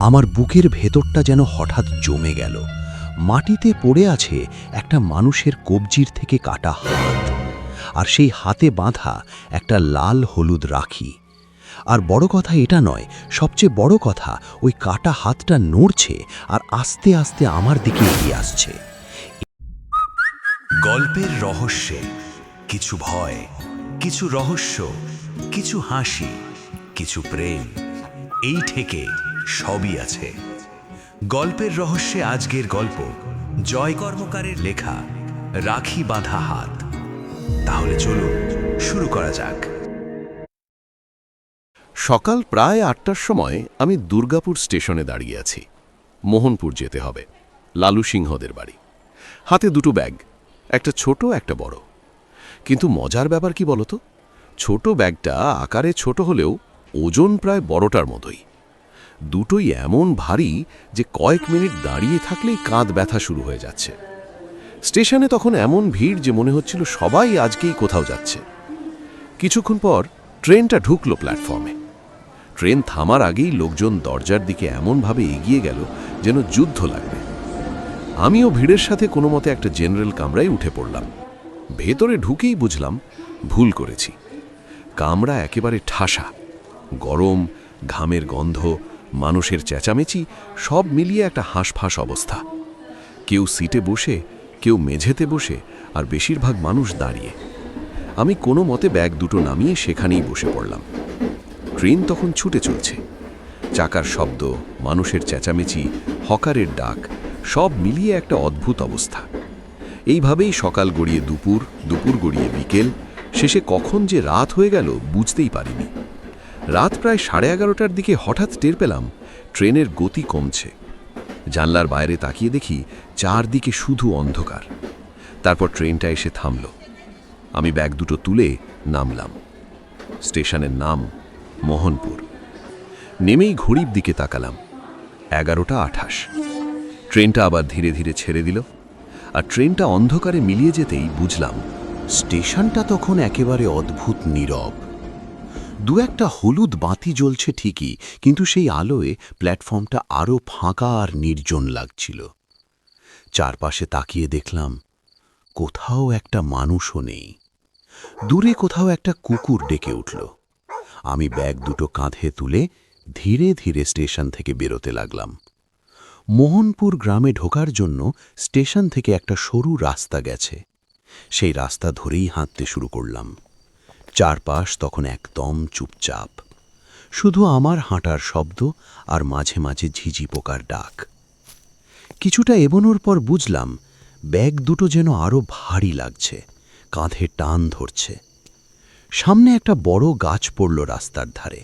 আমার বুকের ভেতরটা যেন হঠাৎ জমে গেল। মাটিতে পড়ে আছে একটা মানুষের কবজির থেকে কাটা হাত, আর সেই হাতে বাঁধা একটা লাল হলুদ রাখি। আর বড় কথা এটা নয়, সবচেয়ে বড় কথা ওই কাটা হাতটা নড়ছে আর আস্তে আস্তে আমার দিকে এগিয়ে আসছে। গল্পের রহস্যে কিছু ভয়, কিছু রহস্য, কিছু হাসি, কিছু প্রেম, এই থেকে সবই আছে। গল্পের রহস্যে আজকের গল্প জয় কর্মকারের লেখা রাখি বাঁধা হাত। তাহলে চলুন শুরু করা যাক। সকাল প্রায় ৮টার সময় আমি দুর্গাপুর স্টেশনে দাঁড়িয়ে আছি। মোহনপুর যেতে হবে, লালু সিংহদের বাড়ি। হাতে দুটো ব্যাগ, একটা ছোট একটা বড়। কিন্তু মজার ব্যাপার কি বলতো, ছোট ব্যাগটা আকারে ছোট হলেও ওজন প্রায় বড়টার মতোই। দুটোই এমন ভারী যে কয়েক মিনিট দাঁড়িয়ে থাকলেই কাঁধ ব্যথা শুরু হয়ে যাচ্ছে। স্টেশনে তখন এমন ভিড় যে মনে হচ্ছিল সবাই আজকেই কোথাও যাচ্ছে। কিছুক্ষণ পর ট্রেনটা ঢুকলো প্ল্যাটফর্মে। ট্রেন থামার আগেই লোকজন দরজার দিকে এমনভাবে এগিয়ে গেল যেন যুদ্ধ লাগবে। আমিও ভিড়ের সাথে কোনো মতে একটা জেনারেল কামরায় উঠে পড়লাম। ভেতরে ঢুকেই বুঝলাম ভুল করেছি। কামরা একেবারে ঠাসা, গরম, ঘামের গন্ধ, মানুষের চেঁচামেচি সব মিলিয়ে একটা হাঁসফাঁস অবস্থা। কেউ সিটে বসে, কেউ মেঝেতে বসে, আর বেশিরভাগ মানুষ দাঁড়িয়ে। আমি কোনো মতে ব্যাগ দুটো নামিয়ে সেখানেই বসে পড়লাম। ট্রেন তখন ছুটে চলছে। চাকার শব্দ, মানুষের চেঁচামেচি, হকারের ডাক, সব মিলিয়ে একটা অদ্ভুত অবস্থা। এইভাবেই সকাল গড়িয়ে দুপুর, দুপুর গড়িয়ে বিকেল, শেষে কখন যে রাত হয়ে গেল বুঝতেই পারিনি। রাত প্রায় 11:30টার দিকে হঠাৎ টের পেলাম ট্রেনের গতি কমছে। জানলার বাইরে তাকিয়ে দেখি চারদিকে শুধু অন্ধকার। তারপর ট্রেনটা এসে থামল। আমি ব্যাগ দুটো তুলে নামলাম। স্টেশনের নাম মোহনপুর। নেমেই ঘড়ির দিকে তাকালাম, 11:28। ট্রেনটা আবার ধীরে ধীরে ছেড়ে দিল, আর ট্রেনটা অন্ধকারে মিলিয়ে যেতেই বুঝলাম স্টেশনটা তখন একেবারে অদ্ভুত নীরব। দু একটা হলুদ বাতি জ্বলছে ঠিকই, কিন্তু সেই আলোয় প্ল্যাটফর্মটা আরও ফাঁকা আর নির্জন লাগছিল। চারপাশে তাকিয়ে দেখলাম কোথাও একটা মানুষও নেই। দূরে কোথাও একটা কুকুর ডেকে উঠল। আমি ব্যাগ দুটো কাঁধে তুলে ধীরে ধীরে স্টেশন থেকে বেরোতে লাগলাম। মোহনপুর গ্রামে ঢোকার জন্য স্টেশন থেকে একটা সরু রাস্তা গেছে। সেই রাস্তা ধরেই হাঁটতে শুরু করলাম। চারপাশ তখন একদম চুপচাপ, শুধু আমার হাঁটার শব্দ আর মাঝে মাঝে ঝিঝি পোকার ডাক। কিছুটা এগোনোর পর বুঝলাম ব্যাগ দুটো যেন আরও ভারী লাগছে, কাঁধে টান ধরছে। সামনে একটা বড় গাছ পড়ল রাস্তার ধারে।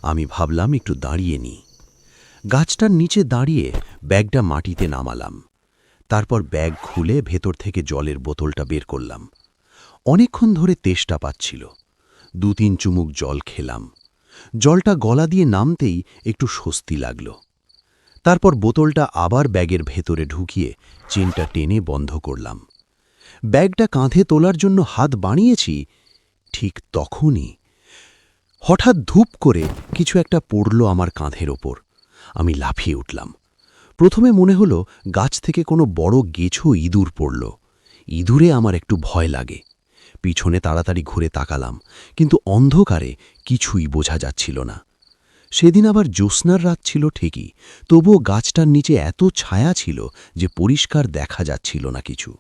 আমি ভাবলাম একটু দাঁড়িয়ে নিই। গাছটার নিচে দাঁড়িয়ে ব্যাগটা মাটিতে নামালাম। তারপর ব্যাগ খুলে ভেতর থেকে জলের বোতলটা বের করলাম। অনেকক্ষণ ধরে তেষ্টা পাচ্ছিল। 2-3 চুমুক জল খেলাম। জলটা গলা দিয়ে নামতেই একটু স্বস্তি লাগল। তারপর বোতলটা আবার ব্যাগের ভেতরে ঢুকিয়ে চেনটা টেনে বন্ধ করলাম। ব্যাগটা কাঁধে তোলার জন্য হাত বাড়িয়েছি, ঠিক তখনই হঠাৎ ধূপ করে কিছু একটা পড়ল আমার কাঁধের ওপর। আমি লাফিয়ে উঠলাম। প্রথমে মনে হলো গাছ থেকে কোনো বড় গেছো ইঁদুর পড়ল। ইঁদুরে আমার একটু ভয় লাগে। পিছনে তাড়াতাড়ি ঘুরে তাকালাম, কিন্তু অন্ধকারে কিছুই বোঝা যাচ্ছিল না। সেদিন আবার জ্যোৎস্নার রাত ছিল ঠিকই, তবুও গাছটার নিচে এত ছায়া ছিল যে পরিষ্কার দেখা যাচ্ছিল না কিছু।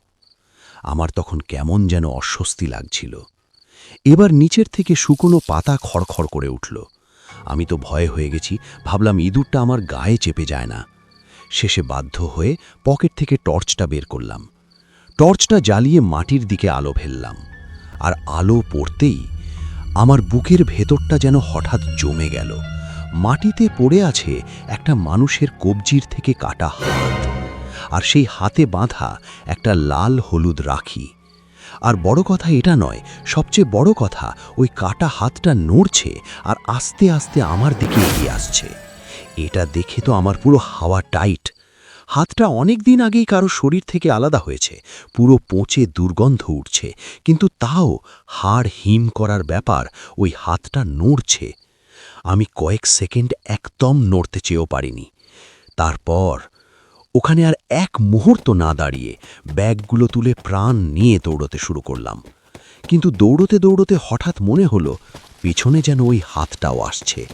আমার তখন কেমন যেন অস্বস্তি লাগছিল। এবার নিচের থেকে শুকনো পাতা খড়খড় করে উঠল। আমি তো ভয় হয়ে গেছি, ভাবলাম ইঁদুরটা আমার গায়ে চেপে যায় না। শেষে বাধ্য হয়ে পকেট থেকে টর্চটা বের করলাম। টর্চটা জ্বালিয়ে মাটির দিকে আলো ফেললাম, আর আলো পড়তেই আমার বুকের ভেতরটা যেন হঠাৎ জমে গেল। মাটিতে পড়ে আছে একটা মানুষের কবজির থেকে কাটা হাত, আর সেই হাতে বাঁধা একটা লাল হলুদ রাখি। আর বড় কথা এটা নয়, সবচেয়ে বড় কথা ওই কাটা হাতটা নড়ছে আর আস্তে আস্তে আমার দিকে এগিয়ে আসছে। এটা দেখে তো আমার পুরো হাওয়া টাইট। হাতটা অনেক দিন আগেই কারো শরীর থেকে আলাদা হয়েছে, পুরো পচে দুর্গন্ধ উঠছে, কিন্তু তাও হাড় হিম করার ব্যাপার, ওই হাতটা নড়ছে। আমি কয়েক সেকেন্ড একদম নড়তে চেয়েও পারিনি। তারপর ওখানে আর এক মুহূর্ত না দাঁড়িয়ে ব্যাগগুলো তুলে প্রাণ নিয়ে দৌড়তে শুরু করলাম। কিন্তু দৌড়তে দৌড়তে হঠাৎ মনে হলো পিছনে যেন ওই হাতটাও আসছে।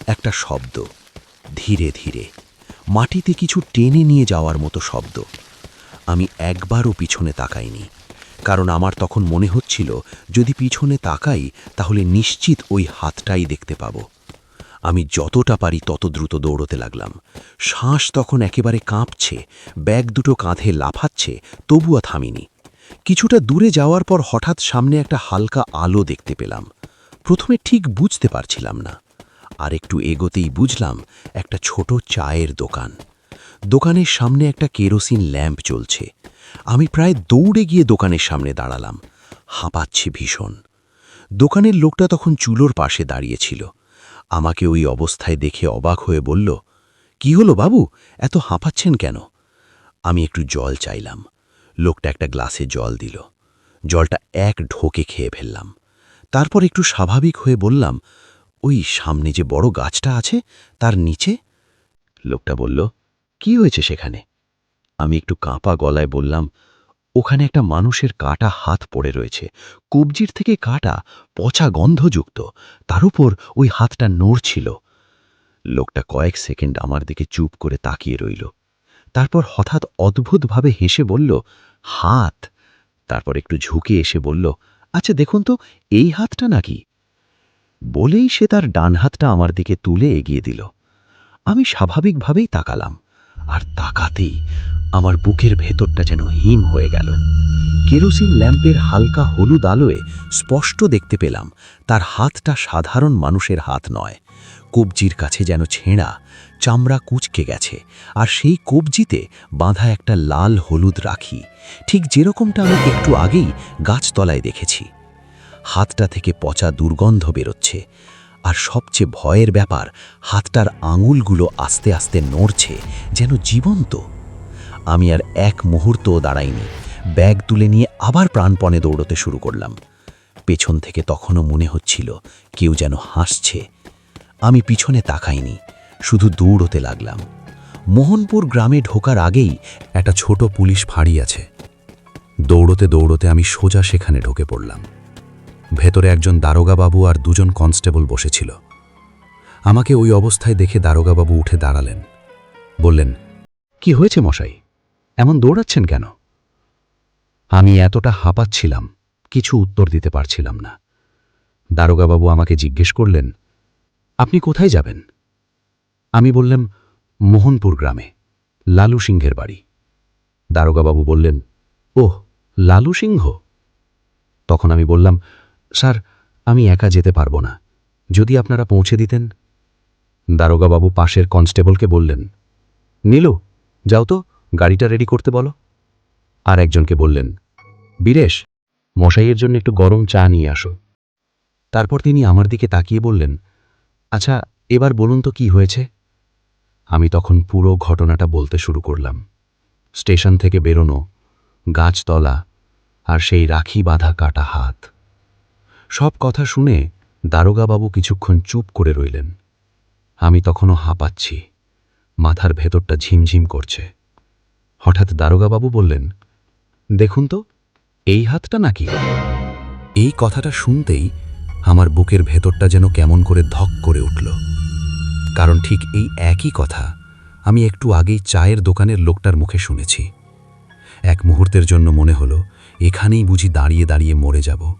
একটা শব্দ, ধীরে ধীরে মাটিতে কিছু টেনে নিয়ে যাওয়ার মতো শব্দ। আমি একবারও পিছনে তাকাইনি, কারণ আমার তখন মনে হচ্ছিল যদি পিছনে তাকাই তাহলে নিশ্চিত ওই হাতটাই দেখতে পাবো। আমি যতটা পারি তত দ্রুত দৌড়তে লাগলাম। শ্বাস তখন একেবারে কাঁপছে, ব্যাগ দুটো কাঁধে লাফাচ্ছে, তবুও থামিনি। কিছুটা দূরে যাওয়ার পর হঠাৎ সামনে একটা হালকা আলো দেখতে পেলাম। প্রথমে ঠিক বুঝতে পারছিলাম না, আর একটু এগোতেই বুঝলাম একটা ছোট চায়ের দোকান। দোকানের সামনে একটা কেরোসিন ল্যাম্প জ্বলছে। আমি প্রায় দৌড়ে গিয়ে দোকানের সামনে দাঁড়ালাম, হাঁপাচ্ছি ভীষণ। দোকানের লোকটা তখন চুলোর পাশে দাঁড়িয়েছিল। আমাকে ওই অবস্থায় দেখে অবাক হয়ে বলল, "কি হলো বাবু, এত হাঁপাচ্ছেন কেন?" আমি একটু জল চাইলাম। লোকটা একটা গ্লাসে জল দিল। জলটা এক ঢোকে খেয়ে ফেললাম। তারপর একটু স্বাভাবিক হয়ে বললাম, "ওই সামনে যে বড় গাছটা আছে তার নিচে।" লোকটা বলল, "কি হয়েছে সেখানে?" আমি একটু কাঁপা গলায় বললাম, "ওখানে একটা মানুষের কাটা হাত পড়ে রয়েছে, কবজির থেকে কাটা, পচা গন্ধযুক্ত, তার উপর ওই হাতটা নড়ছিল।" লোকটা কয়েক সেকেন্ড আমার দিকে চুপ করে তাকিয়ে রইল। তারপর হঠাৎ অদ্ভুতভাবে হেসে বলল, "হাত?" তারপর একটু ঝুঁকে এসে বলল, "আচ্ছা দেখুন তো, এই হাতটা নাকি?" বলেই সে তার ডান হাতটা আমার দিকে তুলে এগিয়ে দিল। আমি স্বাভাবিকভাবেই তাকালাম, আর তাকাতেই আমার বুকের ভেতরটা যেন হিম হয়ে গেল। কেরোসিন ল্যাম্পের হালকা হলুদ আলোয় স্পষ্ট দেখতে পেলাম তার হাতটা সাধারণ মানুষের হাত নয়। কবজির কাছে যেন ছেঁড়া, চামড়া কুঁচকে গেছে, আর সেই কবজিতে বাঁধা একটা লাল হলুদ রাখি, ঠিক যেরকমটা আমি একটু আগেই গাছতলায় দেখেছি। হাতটা থেকে পচা দুর্গন্ধ বেরোচ্ছে, আর সবচেয়ে ভয়ের ব্যাপার, হাতটার আঙুলগুলো আস্তে আস্তে নড়ছে, যেন জীবন্ত। আমি আর এক মুহূর্তও দাঁড়াইনি, ব্যাগ তুলে নিয়ে আবার প্রাণপণে দৌড়তে শুরু করলাম। পেছন থেকে তখনও মনে হচ্ছিল কেউ যেন হাসছে। আমি পিছনে তাকাইনি, শুধু দৌড়তে লাগলাম। মোহনপুর গ্রামে ঢোকার আগেই একটা ছোট পুলিশ ফাঁড়ি আছে। দৌড়তে দৌড়তে আমি সোজা সেখানে ঢুকে পড়লাম। ভেতরে একজন দারোগাবাবু আর দুজন কনস্টেবল বসেছিল। আমাকে ওই অবস্থায় দেখে দারোগাবাবু উঠে দাঁড়ালেন, বললেন, "কি হয়েছে মশাই, এমন দৌড়াচ্ছেন কেন?" আমি এতটা হাঁপাচ্ছিলাম, কিছু উত্তর দিতে পারছিলাম না। দারোগাবাবু আমাকে জিজ্ঞেস করলেন, "আপনি কোথায় যাবেন?" আমি বললাম, "মোহনপুর গ্রামে, লালু সিংহের বাড়ি।" দারোগাবাবু বললেন, "ওহ, লালু সিংহ?" তখন আমি বললাম, "স্যার, আমি একা যেতে পারবো না, যদি আপনারা পৌঁছে দিতেন।" দারোগাবাবু পাশের কনস্টেবলকে বললেন, "নীলু, যাও তো, গাড়িটা রেডি করতে বলো।" আর একজনকে বললেন, "বীরেশ, মশাইয়ের জন্য একটু গরম চা নিয়ে আসো।" তারপর তিনি আমার দিকে তাকিয়ে বললেন, "আচ্ছা, এবার বলুন তো কি হয়েছে?" আমি তখন পুরো ঘটনাটা বলতে শুরু করলাম। স্টেশন থেকে বেরোনো, গাছতলা, আর সেই রাখি বাঁধা কাটা হাত। সব কথা শুনে দারোগাবাবু কিছুক্ষণ চুপ করে রইলেন। আমি তখনও হাঁপাচ্ছি, মাথার ভেতরটা ঝিমঝিম করছে। হঠাৎ দারোগাবাবু বললেন, "দেখুন তো, এই হাতটা নাকি?" এই কথাটা শুনতেই আমার বুকের ভেতরটা যেন কেমন করে ধক করে উঠল, কারণ ঠিক এই একই কথা আমি একটু আগেই চায়ের দোকানের লোকটার মুখে শুনেছি। এক মুহূর্তের জন্য মনে হলো এখানেই বুঝি দাঁড়িয়ে দাঁড়িয়ে মরে যাব।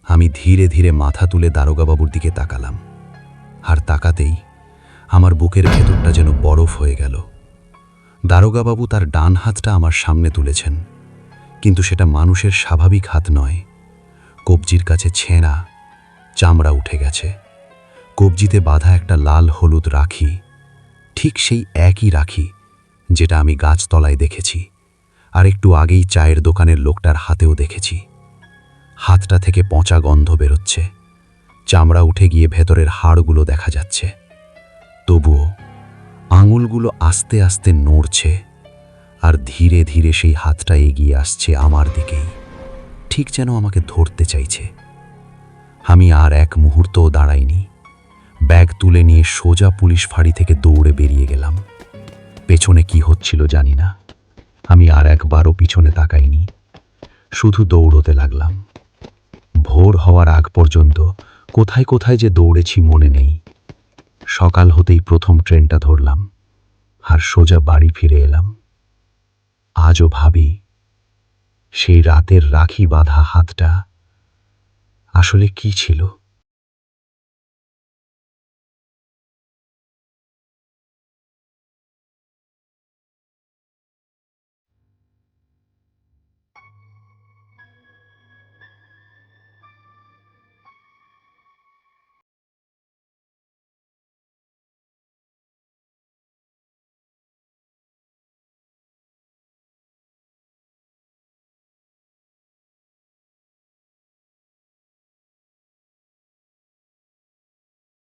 আমি ধীরে ধীরে মাথা তুলে দারোগাবাবুর দিকে তাকালাম, আর তাকাতেই আমার বুকের ভেতরটা যেন বরফ হয়ে গেল। দারোগাবাবু তার ডান হাতটা আমার সামনে তুলেছেন, কিন্তু সেটা মানুষের স্বাভাবিক হাত নয়। কবজির কাছে ছেঁড়া, চামড়া উঠে গেছে, কবজিতে বাঁধা একটা লাল হলুদ রাখি, ঠিক সেই একই রাখি যেটা আমি গাছতলায় দেখেছি, আর একটু আগেই চায়ের দোকানের লোকটার হাতেও দেখেছি। হাতটা থেকে পচা গন্ধ বেরোচ্ছে, চামড়া উঠে গিয়ে ভেতরের হাড়গুলো দেখা যাচ্ছে। তবুও আঙুলগুলো আস্তে আস্তে নড়ছে, আর ধীরে ধীরে সেই হাতটা এগিয়ে আসছে আমার দিকেই, ঠিক যেন আমাকে ধরতে চাইছে। আমি আর এক মুহূর্তও দাঁড়াইনি, ব্যাগ তুলে নিয়ে সোজা পুলিশ ফাঁড়ি থেকে দৌড়ে বেরিয়ে গেলাম। পিছনে কি হচ্ছিল জানি না। আমি আর একবারও পিছনে তাকাইনি, শুধু দৌড়তে লাগলাম। ভোর হওয়ার আগ পর্যন্ত কোথায় কোথায় যে দৌড়েছি মনে নেই। সকাল হতেই প্রথম ট্রেনটা ধরলাম আর সোজা বাড়ি ফিরে এলাম। আজও ভাবি, সেই রাতের রাখি বাঁধা হাতটা আসলে কি ছিল।